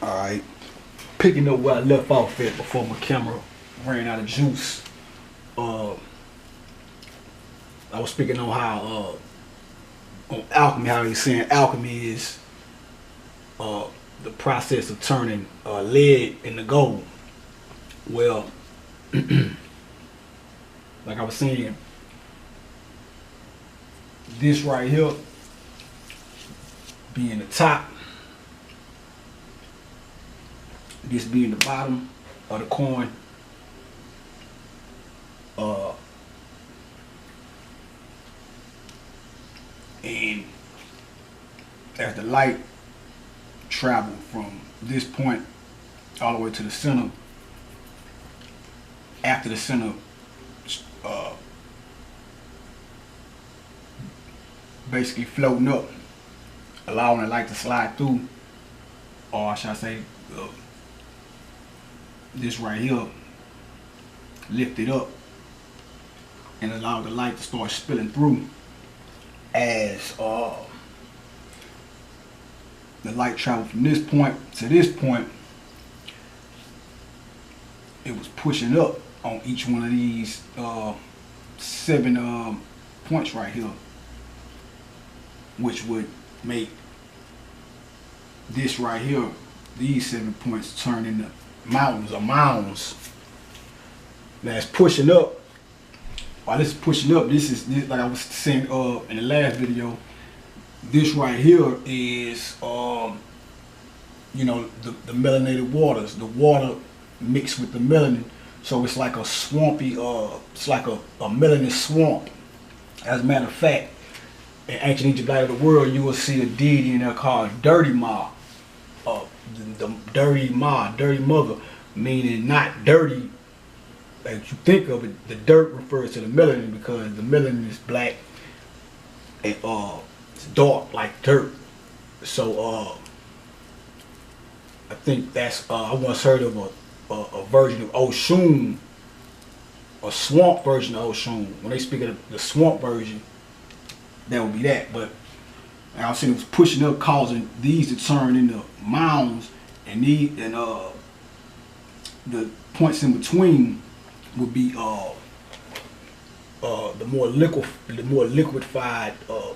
Alright. Picking up where I left off at before my camera ran out of juice. I was speaking on how on alchemy, how he's saying alchemy is the process of turning lead into gold. Well, like I was saying, this right here being the top, this being the bottom of the coin, and as the light traveled from this point all the way to the center, after the center basically floating up, allowing the light to slide through, or should I say this right here lifted up and allowed the light to start spilling through. As the light traveled from this point to this point, it was pushing up on each one of these 7 points right here, which would make this right here, these 7 points, turn into mountains or mounds. Now it's pushing up. While this is pushing up, this like I was saying in the last video, this right here is you know, the melanated waters, the water mixed with the melanin, so it's like a swampy it's like a melanin swamp. As a matter of fact, in ancient Egypt, light of the world, you will see a deity in there called Dirty Ma. The Dirty Ma, dirty mother, meaning not dirty as you think of it. The dirt refers to the melanin because the melanin is black and it's dark like dirt. So I think that's I once heard of a version of Oshun, a swamp version of Oshun. When they speak of the swamp version, that would be that. But I was saying it was pushing up, causing these to turn into mounds, and the points in between would be the more liquefied or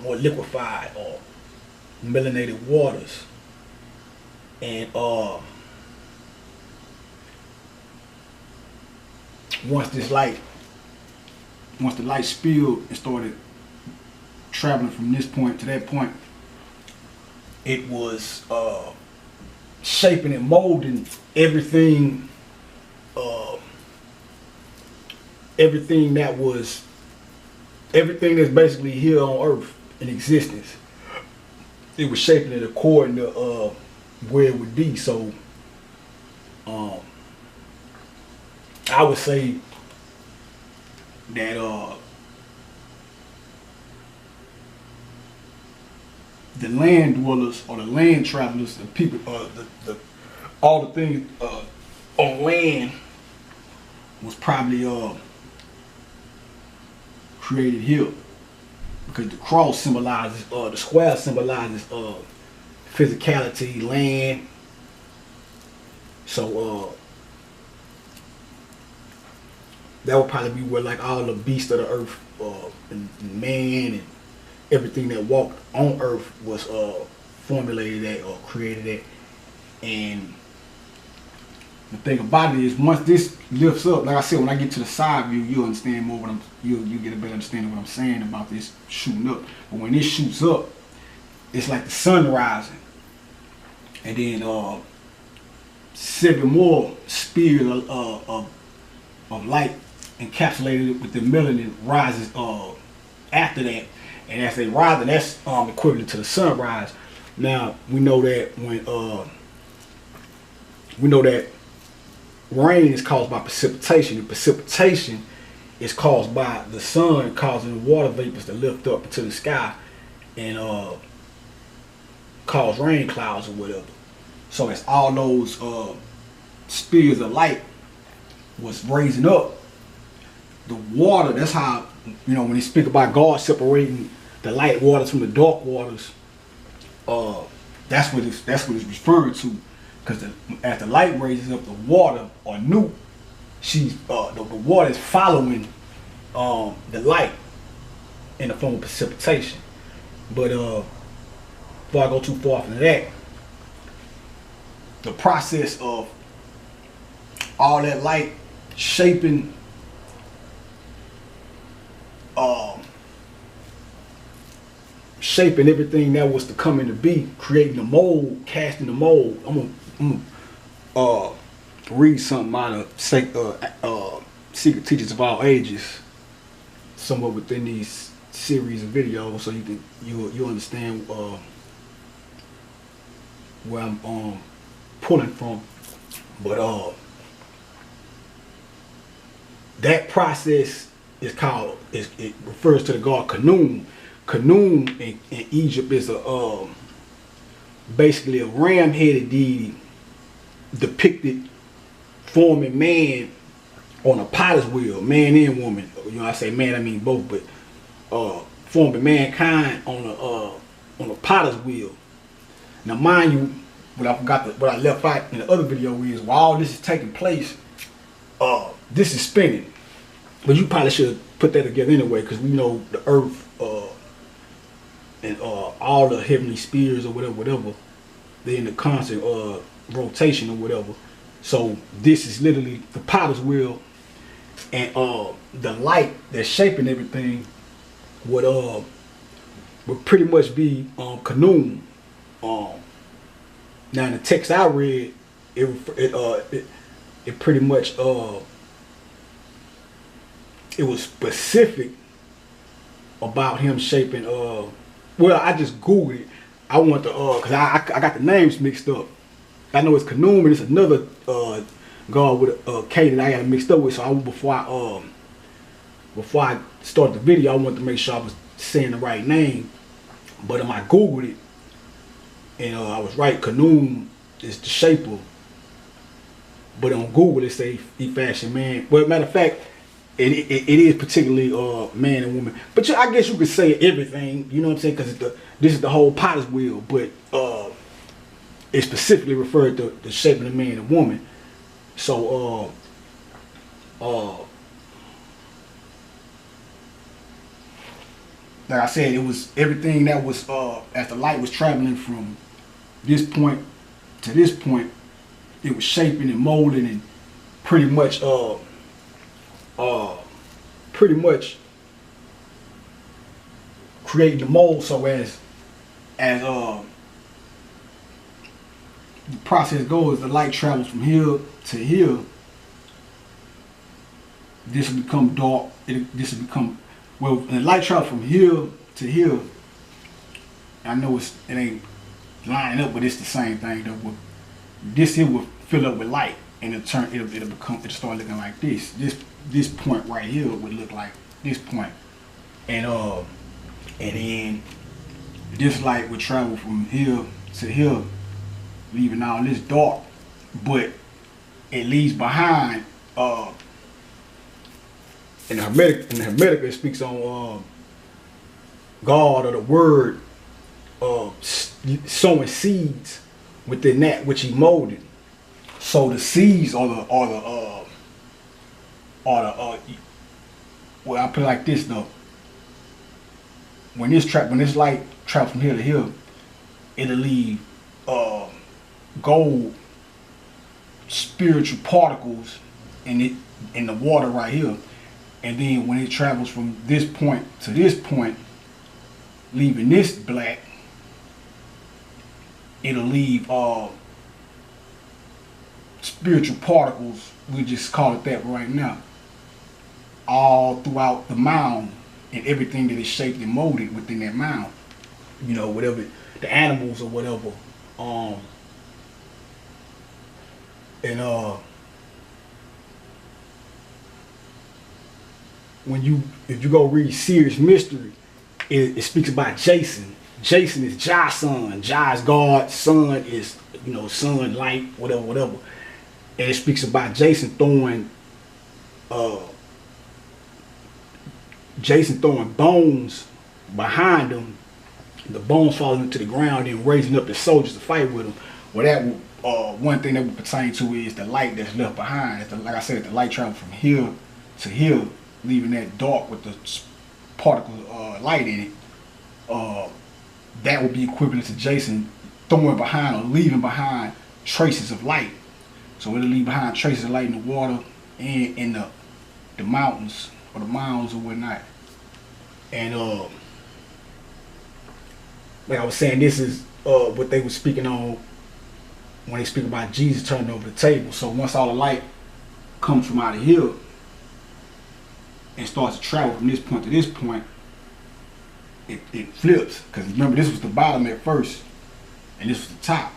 melanated waters. And once the light spilled and started traveling from this point to that point, it was shaping and molding everything everything that's basically here on earth in existence. It was shaping it according to where it would be. So I would say that the land dwellers or the land travelers, the people, all the things on land was probably created here, because the cross symbolizes, the square symbolizes physicality, land. So that would probably be where like all the beasts of the earth and man and everything that walked on earth was formulated at or created at. And the thing about it is, once this lifts up, like I said, when I get to the side view, you'll understand more what you get a better understanding of what I'm saying about this shooting up. But when this shoots up, it's like the sun rising, and then 7 more spears of light encapsulated with the melanin rises after that. And as they rise, and that's equivalent to the sunrise. Now we know that when rain is caused by precipitation, and precipitation is caused by the sun causing the water vapors to lift up into the sky and cause rain clouds or whatever. So as all those spears of light was raising up, the water, that's how, you know, when they speak about God separating the light waters from the dark waters, that's what it's referring to. because as the light raises up, the water or nu, the water is following the light in the form of precipitation. But before I go too far from that, the process of all that light shaping shaping everything that was to come into be, creating the mold, casting the mold. I'm gonna read something out of Secret Teachers of All Ages, somewhere within these series of videos, so you understand where I'm pulling from. But that process is called, it refers to the god Khnum. Khnum in Egypt is basically a ram-headed deity depicted forming man on a potter's wheel, man and woman. You know, I say man, I mean both, but forming mankind on a potter's wheel. Now, mind you, what I left out in the other video is while all this is taking place, this is spinning. But you probably should put that together anyway, because we know the earth and all the heavenly spheres or whatever, they're in the constant rotation or whatever. So this is literally the potter's wheel, and the light that's shaping everything would pretty much be Khnum. Now in the text I read, it pretty much it was specific about him shaping. Well, I just googled it. I want to cause I got the names mixed up. I know it's Khnum and it's another god with a K that I got mixed up with. So before I start the video, I wanted to make sure I was saying the right name. But I googled it, and I was right. Khnum is the shaper. But on Google it say he fashioned man. Well, matter of fact, it is particularly man and woman. But I guess you could say everything. You know what I'm saying? Because this is the whole potter's wheel. But it specifically referred to the shaping of man and woman. So like I said, it was everything that was as the light was traveling from this point to this point, it was shaping and molding and pretty much creating the mold. So as the process goes, the light travels from here to here. This will become dark. This will become, well, the light travels from here to here. I know it ain't lining up, but it's the same thing. This here will fill up with light, and it'll start looking like this. This point right here would look like this point, and then this light would travel from here to here, leaving all this dark, but it leaves behind in the Hermetic it speaks on God or the word sowing seeds within that which he molded. So the seeds well, I put it like this though. When this light travels from here to here, it'll leave gold spiritual particles in the water right here. And then when it travels from this point to this point, leaving this black, it'll leave spiritual particles, we just call it that right now, all throughout the mound and everything that is shaped and molded within that mound. You know, whatever, the animals or whatever. If you go read Serious Mystery, it speaks about Jason. Jason is Jah's son. Jah is God. Sun is, sun, light, whatever. And it speaks about Jason throwing bones behind him. The bones falling into the ground and raising up the soldiers to fight with him. Well, one thing that would pertain to is the light that's left behind. Like I said, the light travel from here to here, leaving that dark with the particle light in it. That would be equivalent to Jason throwing behind or leaving behind traces of light. So it'll leave behind traces of light in the water and in the mountains or the mounds or whatnot. And like I was saying, this is what they were speaking on when they speak about Jesus turning over the table. So once all the light comes from out of here and starts to travel from this point to this point, it flips. Because remember, this was the bottom at first and this was the top.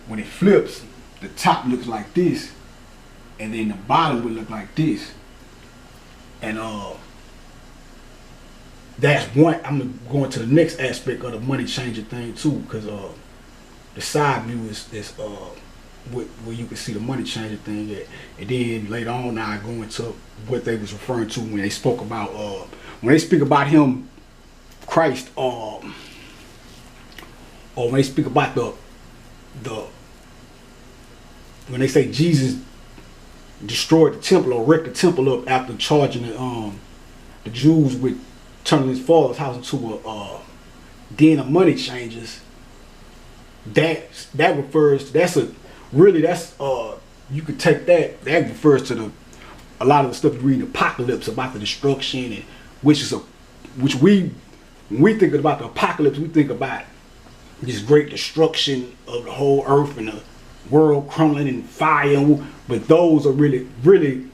When it flips, the top looks like this and then the bottom would look like this. And that's one. I'm going to the next aspect of the money changing thing too, because the side view is where you can see the money changing thing at. And then later on, I go into what they was referring to when they spoke about when they speak about him, Christ, or when they speak about the when they say Jesus destroyed the temple or wrecked the temple up after charging the Jews with turning his father's house into a den of money changers. That refers to, you could take that refers to a lot of the stuff you read in Apocalypse about the destruction, and when we think about the apocalypse, we think about this great destruction of the whole earth and the world crumbling in fire. But those are really,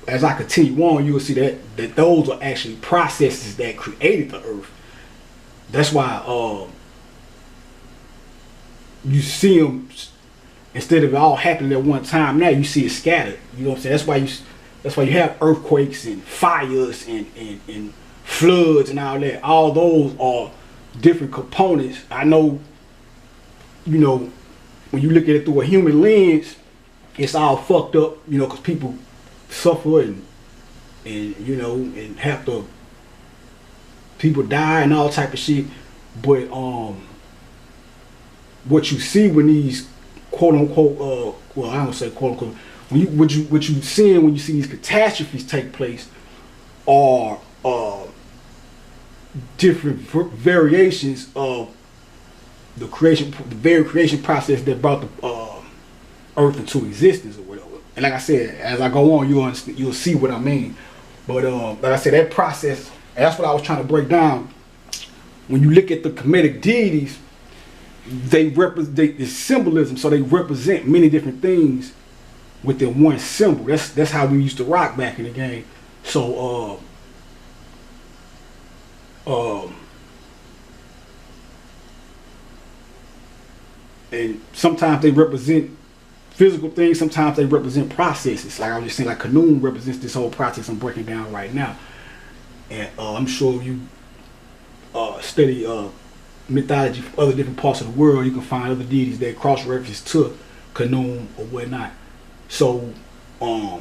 as I continue on, you will see that those are actually processes that created the earth. That's why you see them, instead of it all happening at one time, now you see it scattered. You know what I'm saying? That's why you have earthquakes and fires and floods and all that. All those are different components. I know, you know, when you look at it through a human lens, it's all fucked up, you know, because people suffer and you know, and have to, people die and all type of shit. But what you see when these quote unquote well, I don't say quote unquote, what you seeing when you see these catastrophes take place are different variations of the very creation process that brought the earth into existence or whatever. And like I said, as I go on, you'll see what I mean. But like I said, that process, that's what I was trying to break down. When you look at the Kemetic deities, they represent the symbolism, so they represent many different things within one symbol. That's how we used to rock back in the game. So and sometimes they represent physical things, sometimes they represent processes. Like I was just saying, like Kanun represents this whole process I'm breaking down right now. And I'm sure if you study mythology from other different parts of the world, you can find other deities that cross reference to Kanun or whatnot. So so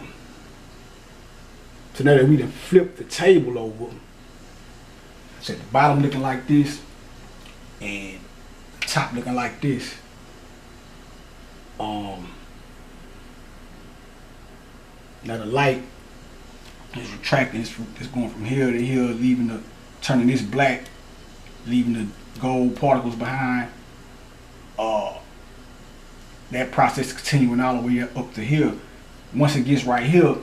now that we done flipped the table over, so the bottom looking like this and the top looking like this. Now the light is retracting, it's going from here to here, turning this black, leaving the gold particles behind. That process is continuing all the way up to here. Once it gets right here, all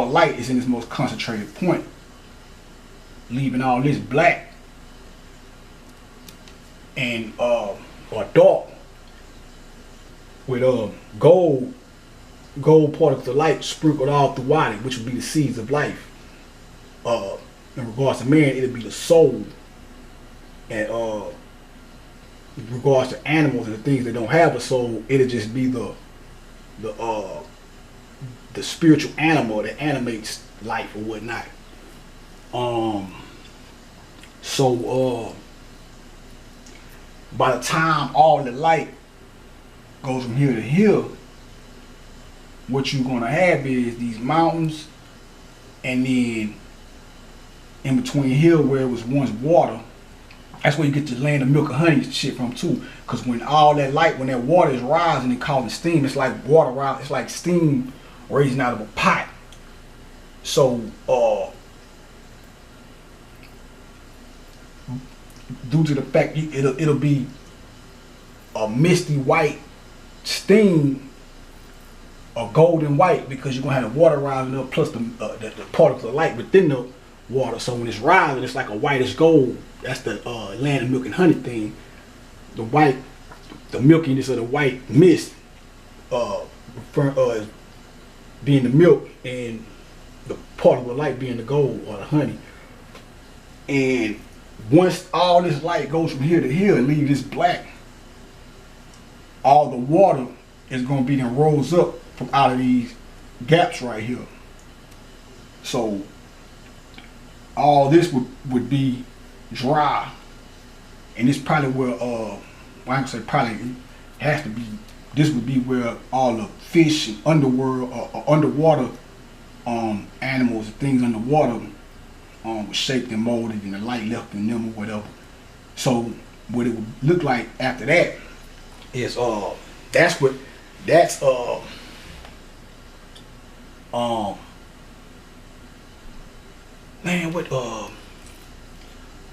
the light is in its most concentrated point, leaving all this black and or dark with gold particles of light sprinkled all throughout it, which would be the seeds of life. In regards to man, it'll be the soul, and in regards to animals and the things that don't have a soul, it'll just be the spiritual animal that animates life or whatnot. So by the time all the light goes from here to here, what you're gonna have is these mountains, and then in between here where it was once water, That's where you get your land of milk and honey shit from too. Cause when all that light, when that water is rising and causing steam, it's like water rise. It's like steam raising out of a pot. So due to the fact it'll be a misty white steam, a golden white, because you're gonna have the water rising up plus the particles of light within the water. So when it's rising, it's like a whitish gold. That's the land of milk and honey thing. The white, the milkiness of the white mist, being the milk, and the particle of light being the gold or the honey. And once all this light goes from here to here and leaves this black, all the water is going to be then rose up from out of these gaps right here. So all this would be dry, and it's probably where well, I can say probably it has to be. This would be where all the fish and underworld or underwater animals and things underwater was shaped and molded, and the light left in them or whatever. So what it would look like after that is man, what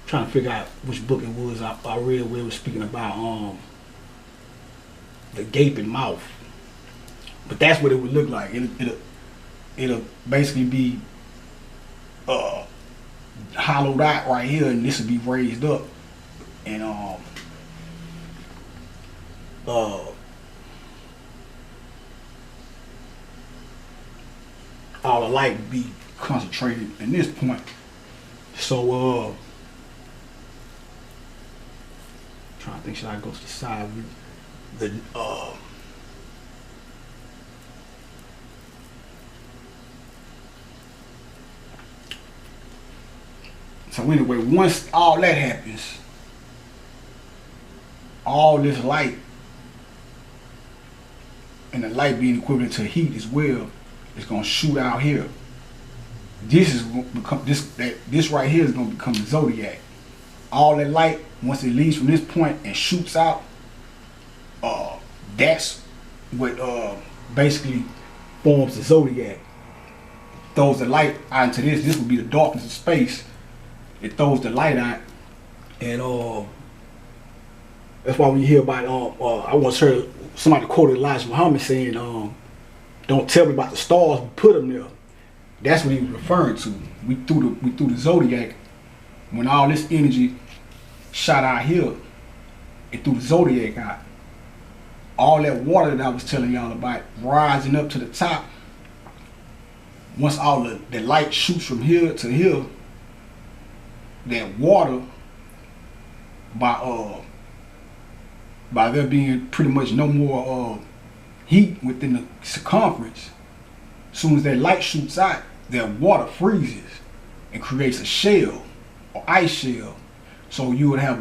trying to figure out which book it was I read where it was speaking about the gaping mouth. But that's what it would look like. It'll basically be hollowed out right here, and this will be raised up, and all the light would be concentrated in this point. So trying to think, should I go to the side of the so anyway, once all that happens, all this light, and the light being equivalent to heat as well, is gonna shoot out here. This is gonna become this right here is gonna become the zodiac. All that light, once it leaves from this point and shoots out, that's what basically forms the zodiac. Throws the light out into this. This would be the darkness of space. It throws the light out, and that's why when you hear about I once heard somebody quoted Elijah Muhammad saying, "Don't tell me about the stars, we put them there." That's what he was referring to. We threw the zodiac. When all this energy shot out here, it threw the zodiac out. All that water that I was telling y'all about rising up to the top. Once all the light shoots from here to here, that water, by there being pretty much no more heat within the circumference, as soon as that light shoots out, that water freezes and creates a shell or ice shell. So you would have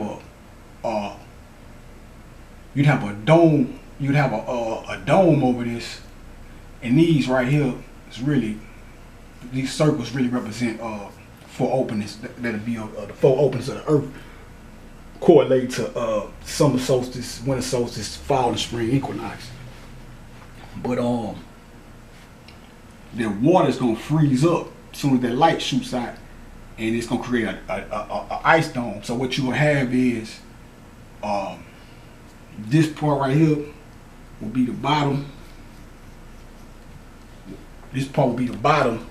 you'd have a dome. You'd have a dome over this, and these right here is really, these circles really represent four openings. That'll be the four openings of the earth, correlate to summer solstice, winter solstice, fall and spring equinox. But the water is gonna freeze up as soon as that light shoots out, and it's gonna create a ice dome. So what you will have is this part right here will be the bottom. This part will be the bottom,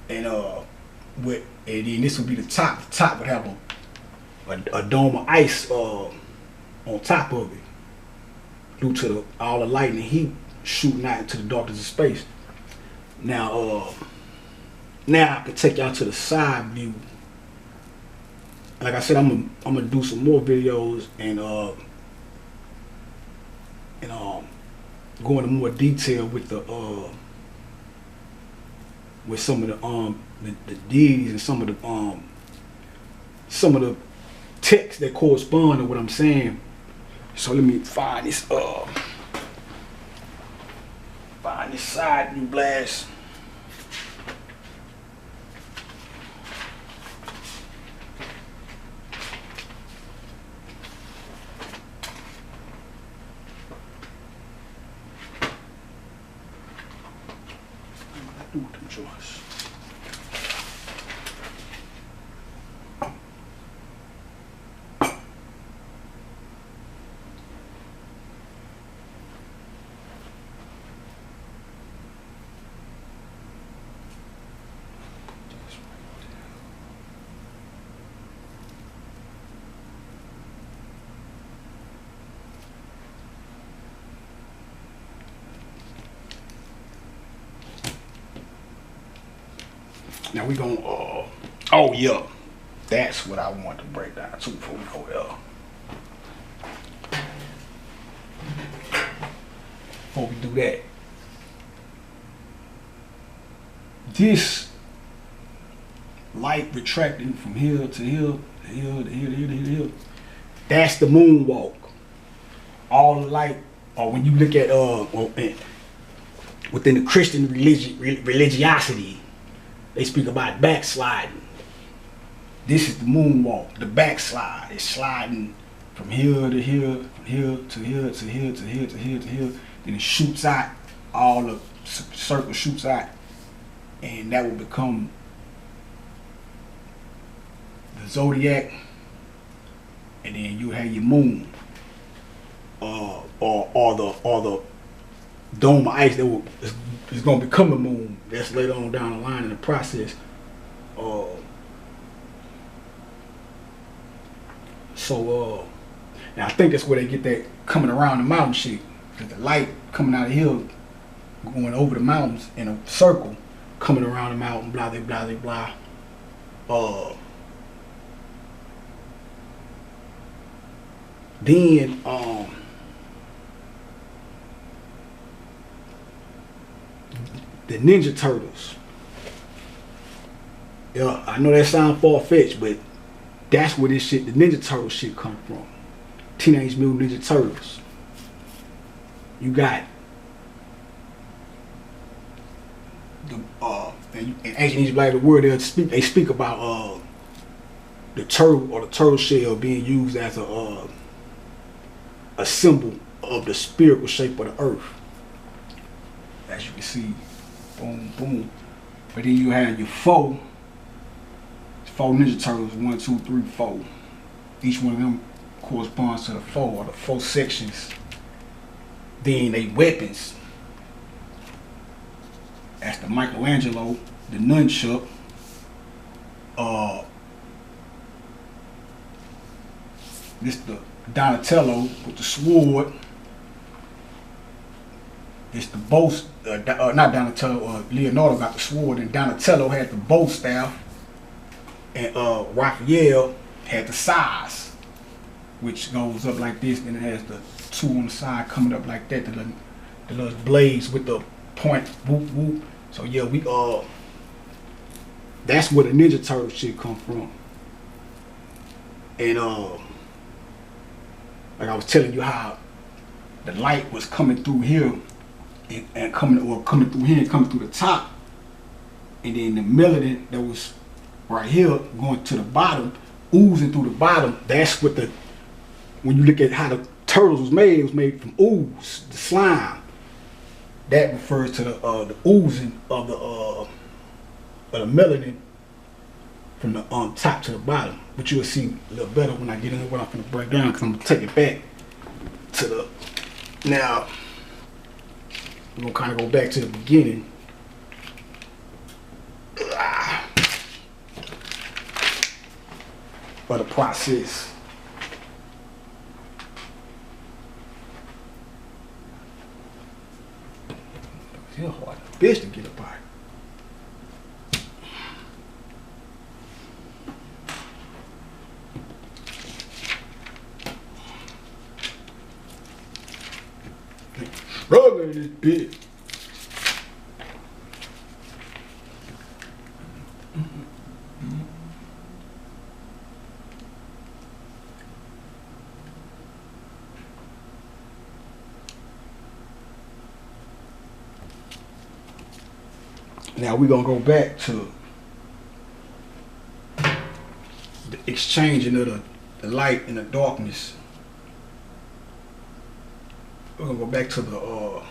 and then this will be the top. The top would have a dome of ice on top of it, due to all the light and heat shooting out into the darkness of space. Now I can take y'all to the side view. Like I said, I'm gonna do some more videos and go into more detail with the with some of the deities and some of the texts that correspond to what I'm saying. So let me find this side view blast. do with them joints? Now we gonna, oh yeah, that's what I want to break down too before we go there. Before we do that, this light retracting from here to here, to here, to here, to here, to here, that's the moonwalk. All the light, or when you look at, within the Christian religiosity, they speak about backsliding. This is the moonwalk, the backslide. It's sliding from here to here, from here to here to here to here to here to here. Then it shoots out, all the circle shoots out, and that will become the zodiac. And then you have your moon, or the dome of ice that is going to become a moon. That's later on down the line in the process. And I think that's where they get that coming around the mountain shit. Cause the light coming out of here, going over the mountains in a circle, coming around the mountain, blah blah blah blah blah. Then the Ninja Turtles. Yeah, I know that sounds far-fetched, but that's where this shit, the Ninja Turtle shit, come from. Teenage Mutant Ninja Turtles. You got the in ancient Egypt, like the word they speak about the turtle or the turtle shell being used as a symbol of the spiritual shape of the earth. As you can see. Boom, boom. But then you have your four Ninja Turtles, 1, 2, 3, 4. Each one of them corresponds to the four, or the 4 sections. Then they weapons. That's the Michelangelo, the nunchuck, this the Donatello with the sword. It's the bow, not Donatello, Leonardo got the sword, and Donatello had the bow staff, and Raphael had the size, which goes up like this, and it has the 2 on the side coming up like that, the little blades with the point, whoop whoop. So yeah, we that's where the Ninja Turtle shit come from. And like I was telling you how the light was coming through here. And coming through here and coming through the top, and then the melanin that was right here going to the bottom, oozing through the bottom. That's what when you look at how the turtles was made, it was made from ooze, the slime. That refers to the oozing of the melanin from the top to the bottom. But you'll see a little better when I get into what I'm going to break down, because I'm going to take it back to the now. We're going to kind of go back to the beginning. Of the process. It's hard bitch to get up by. Struggling this bitch. Now we're gonna go back to the exchanging of the light and the darkness. We're gonna go back to the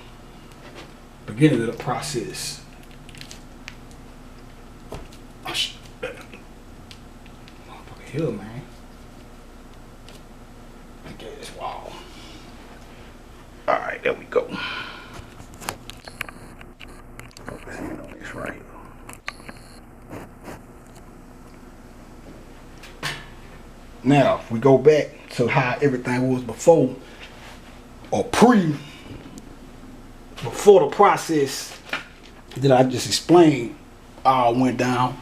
beginning of the process. here, man. Look at this wall. All right, there we go. Focus in on this right here. Now, if we go back to how everything was before, or before the process that I just explained, all went down.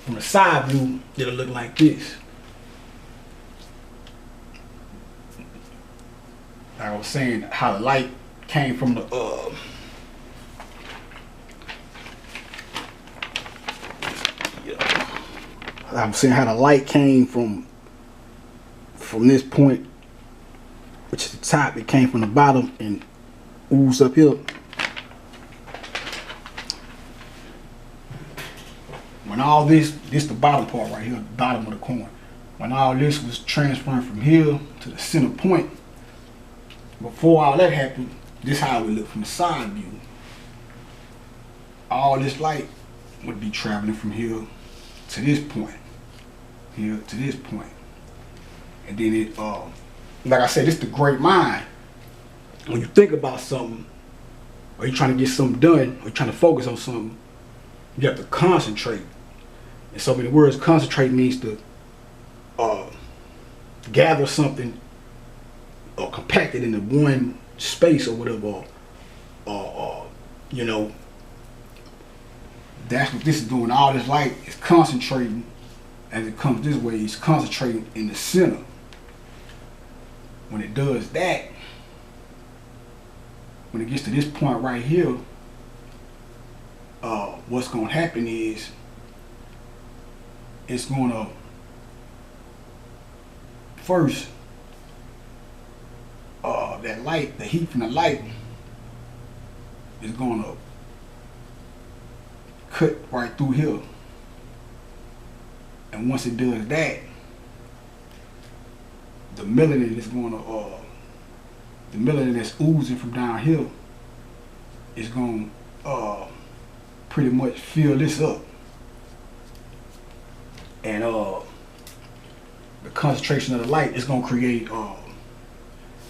From the side view, it'll look like this. Like I was saying, how the light came from the I'm saying how the light came from this point, which is the top. It came from the bottom and oozed up here. When all this the bottom part right here, the bottom of the coin. When all this was transferring from here to the center point, before all that happened, this is how it would look from the side view. All this light would be traveling from here to this point, here to this point. And then it, like I said, it's the great mind. When you think about something, or you're trying to get something done, or you're trying to focus on something, you have to concentrate. In so many words, concentrate means to gather something or compact it into one space or whatever, you know, that's what this is doing. All this light is concentrating as it comes this way. It's concentrating in the center. When it does that, when it gets to this point right here, what's going to happen is it's going to first, that light, the heat from the light is going to cut right through here. And once it does that, the melanin is going to, the melanin that's oozing from down here is going to pretty much fill this up. And the concentration of the light is going to create,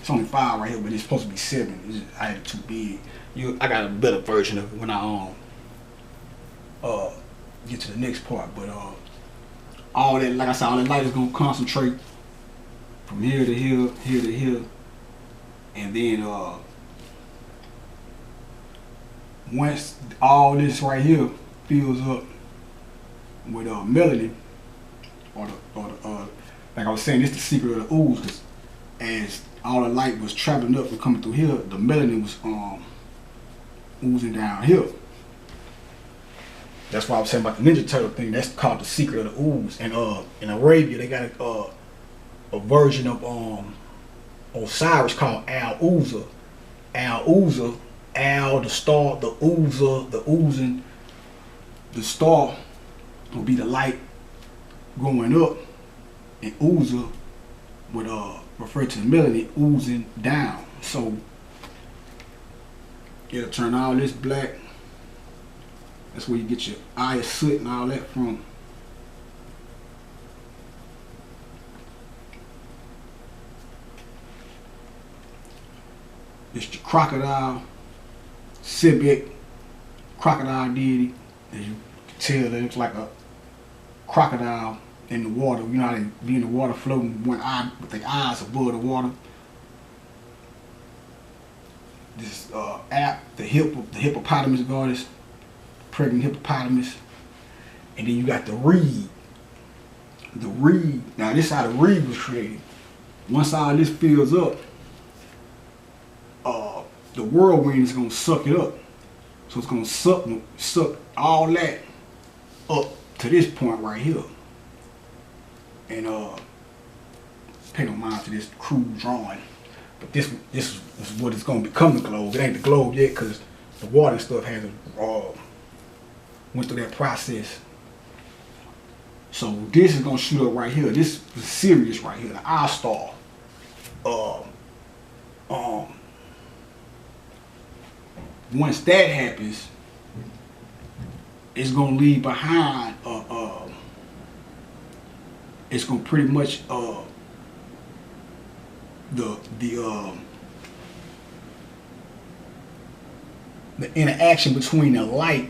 it's only 5 right here, but it's supposed to be 7. It's just, I had it too big. I got a better version of it when I get to the next part. But all that, like I said, all that light is going to concentrate from here to here, here to here. And then once all this right here fills up with melanin, or like I was saying, it's the secret of the ooze, because as all the light was traveling up and coming through here, the melanin was oozing down here. That's why I was saying about the Ninja Turtle thing. That's called the secret of the ooze. And in Arabia, they got a version of Osiris called Al-Uzza. Al-Uzza, Al, the star, the Uzza, the oozing, the star will be the light going up, and Uzza would refer to the melanin oozing down. So it'll turn all this black. That's where you get your eye soot and all that from. It's your crocodile, Sibik, crocodile deity. As you can tell, it looks like a crocodile in the water. You know how they be in the water floating one eye with their eyes above the water. This app, the hippopotamus goddess, pregnant hippopotamus. And then you got the reed. The reed. Now this is how the reed was created. Once all this fills up, the whirlwind is gonna suck it up. So it's gonna suck all that up to this point right here. And pay no mind to this crude drawing. But this is what it's gonna become, the globe. It ain't the globe yet, because the water and stuff hasn't went through that process. So this is gonna shoot up right here. This is Sirius right here, the eye star. Once that happens, it's gonna leave behind it's gonna pretty much the interaction between the light,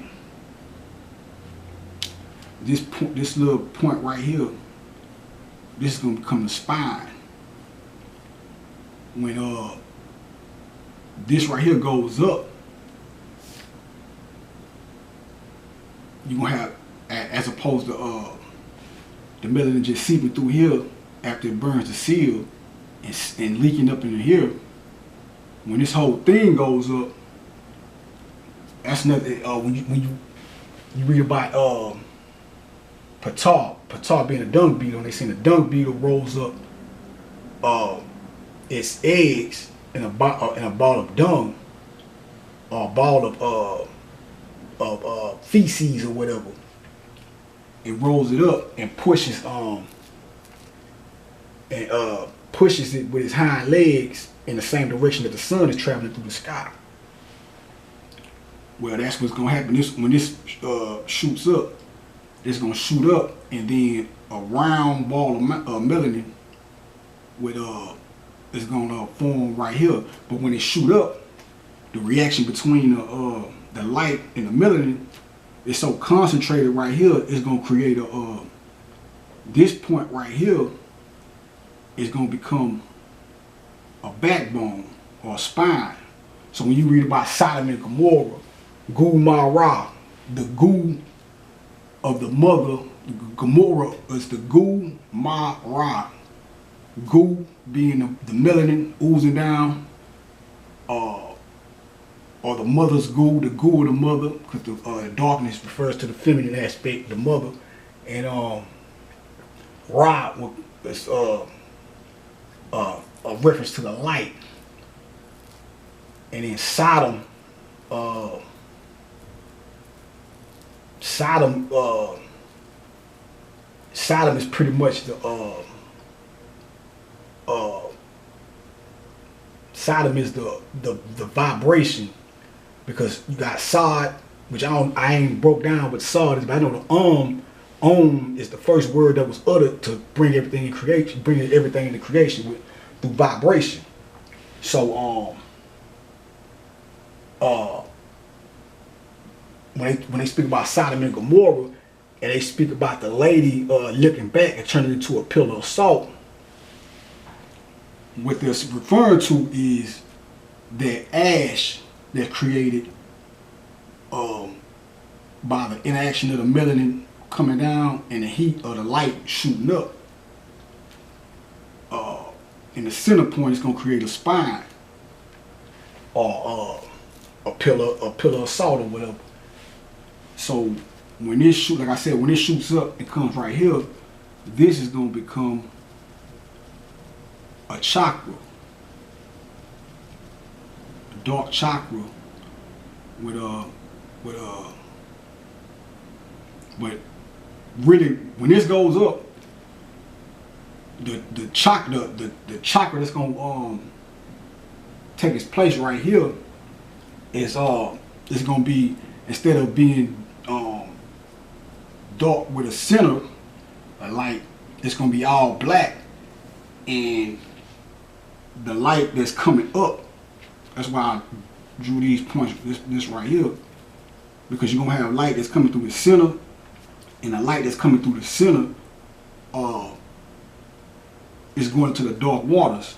this little point right here, this is gonna become the spine. When this right here goes up, you're gonna have, as opposed to the melanin just seeping through here after it burns the seal and leaking up into here. When this whole thing goes up, that's nothing. When you read about pt2 being a dung beetle, and they saying the dung beetle rolls up its eggs in a ball of dung, or a ball of feces or whatever. It rolls it up and pushes pushes it with its hind legs in the same direction that the sun is traveling through the sky. Well, that's what's gonna happen. When this shoots up, it's gonna shoot up, and then a round ball of melanin with is gonna form right here. But when it shoot up, the reaction between the light and the melanin is so concentrated right here, it's gonna create this point right here is gonna become a backbone or a spine. So when you read about Sodom and Gomorrah, Gu Mara, the Gu of the mother, Gomorrah is the Gu Mara. Gu being the melanin oozing down, or the mother's gu, the gu of the mother, because the darkness refers to the feminine aspect, the mother, and Ra is a reference to the light, and then Sodom, Sodom is pretty much the Sodom is the vibration, because you got Sod, which I ain't broke down what Sod is, but I know the Om is the first word that was uttered to bring everything in creation, bringing everything into creation through vibration. So when they speak about Sodom and Gomorrah, and they speak about the lady looking back and turning into a pillar of salt, what they're referring to is that ash that's created by the interaction of the melanin coming down and the heat of the light shooting up. In the center point, it's gonna create a spine or a pillar of salt or whatever. So when this shoot, like I said, when it shoots up, it comes right here. This is gonna become a chakra, a dark chakra but really when this goes up, the chakra that's gonna take its place right here is it's gonna be, instead of being dark with a center, like it's gonna be all black, and the light that's coming up, that's why I drew these points, this right here, because you're gonna have light that's coming through the center, and the light that's coming through the center is going to the dark waters.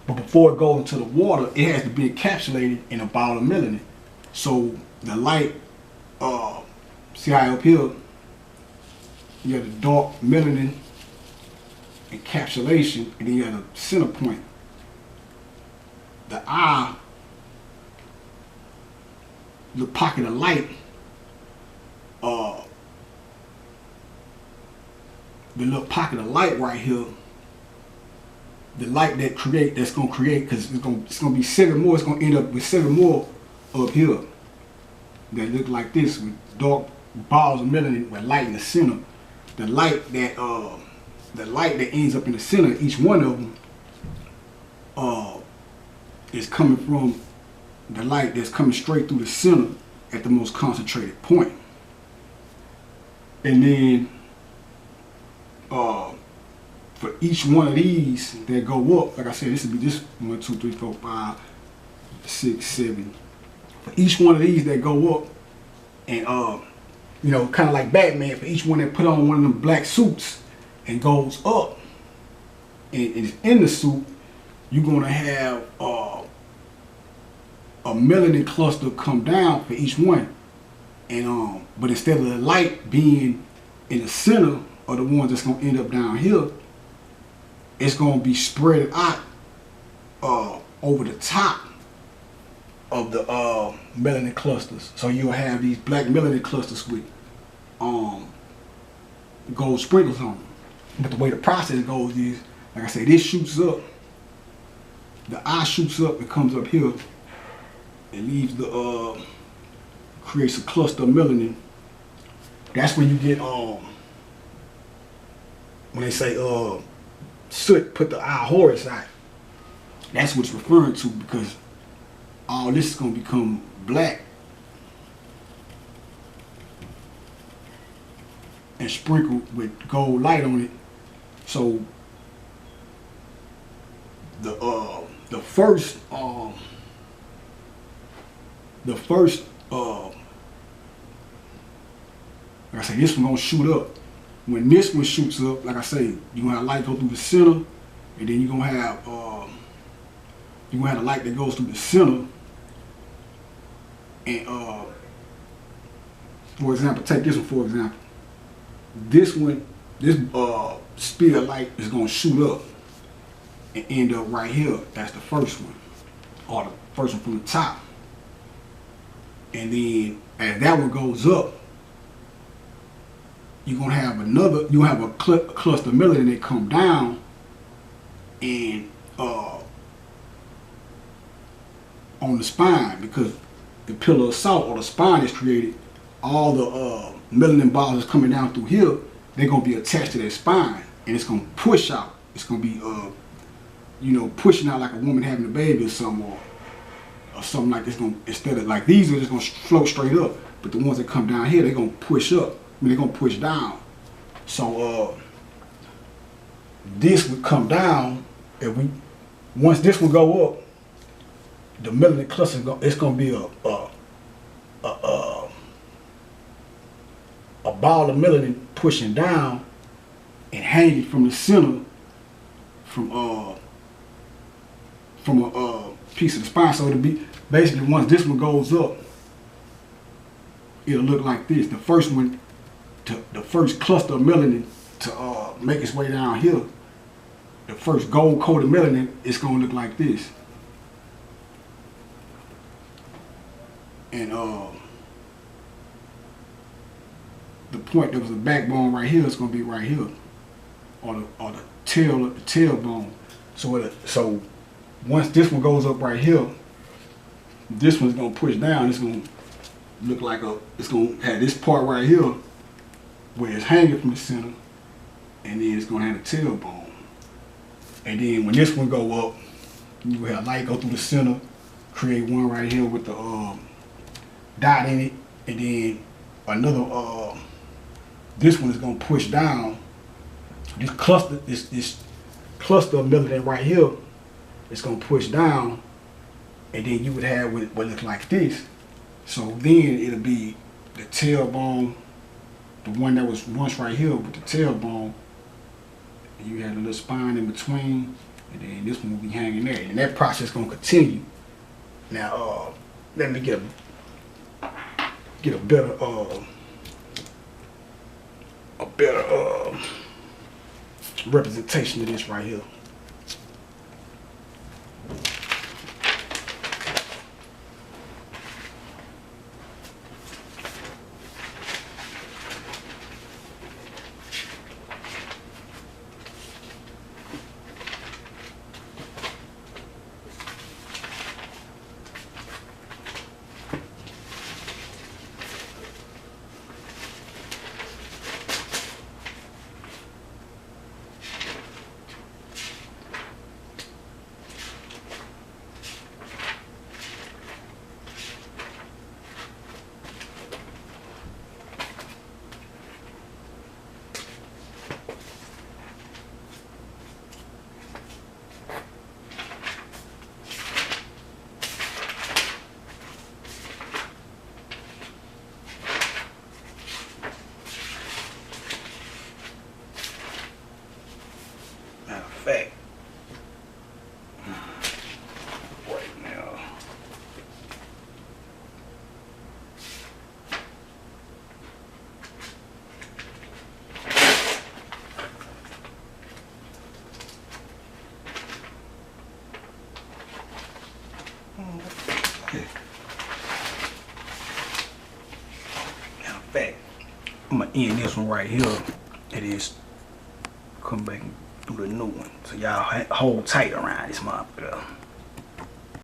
But before it goes into the water, it has to be encapsulated in a ball of melanin. So the light, see how up here you have the dark melanin encapsulation, and then you have the center point. The eye, the pocket of light, the little pocket of light right here, the light that's gonna create, because it's gonna be 7 more. It's gonna end up with 7 more up here that look like this, with dark balls of melanin with light in the center. The light that ends up in the center, each one of them is coming from the light that's coming straight through the center at the most concentrated point. And then for each one of these that go up, like I said, this would be this 1, 2, 3, 4, 5, 6, 7. For each one of these that go up, and you know, kind of like Batman, for each one that put on one of them black suits and goes up and is in the suit, you're gonna have a melanin cluster come down for each one. And but instead of the light being in the center of the ones that's gonna end up down here, it's gonna be spread out over the top of the melanin clusters. So you'll have these black melanin clusters with gold sprinkles on them. But the way the process goes is, like I said, this shoots up. The eye shoots up, it comes up here, and leaves the creates a cluster of melanin. That's when you get when they say soot put the eye horizontal. That's what it's referring to, because all this is gonna become black and sprinkled with gold light on it. So the first like I say, this one gonna shoot up. When this one shoots up, like I say, you're gonna have light go through the center, and then you're gonna have the light that goes through the center. And for example, take this one for example. This one, this spear light is gonna shoot up and end up right here. That's the first one, or the first one from the top. And then as that one goes up, you're gonna have a cluster of melanin that come down, and on the spine, because the pillar of salt or the spine is created, all the melanin balls that's coming down through here, they're gonna be attached to that spine, and it's gonna push out. It's gonna be you know, pushing out like a woman having a baby or something, or something like this. Instead of like these are just gonna float straight up, but the ones that come down here, they're gonna push up. I mean, they're gonna push down. So this would come down, and once this one go up, the melanin cluster it's gonna be a ball of melanin pushing down and hanging from the center from a piece of the spine. So it'll be basically, once this one goes up, it'll look like this. The first one, the first cluster of melanin to make its way down here, the first gold coated melanin, it's gonna look like this. And the point that was the backbone right here is gonna be right here, or the tailbone. So once this one goes up right here, this one's gonna push down. It's gonna look like it's gonna have this part right here where it's hanging from the center, and then it's gonna have a tailbone. And then when this one go up, you have light go through the center, create one right here with the dot in it, and then another this one is gonna push down. This cluster of melanin right here is gonna push down, and then you would have what looks like this. So then it'll be the tailbone, the one that was once right here with the tailbone, and you had a little spine in between, and then this one will be hanging there, and that process is gonna continue. Now let me get a better representation of this right here. Okay. Matter of fact, I'm gonna end this one right here. It is come back and do the new one. So y'all hold tight around this motherfucker.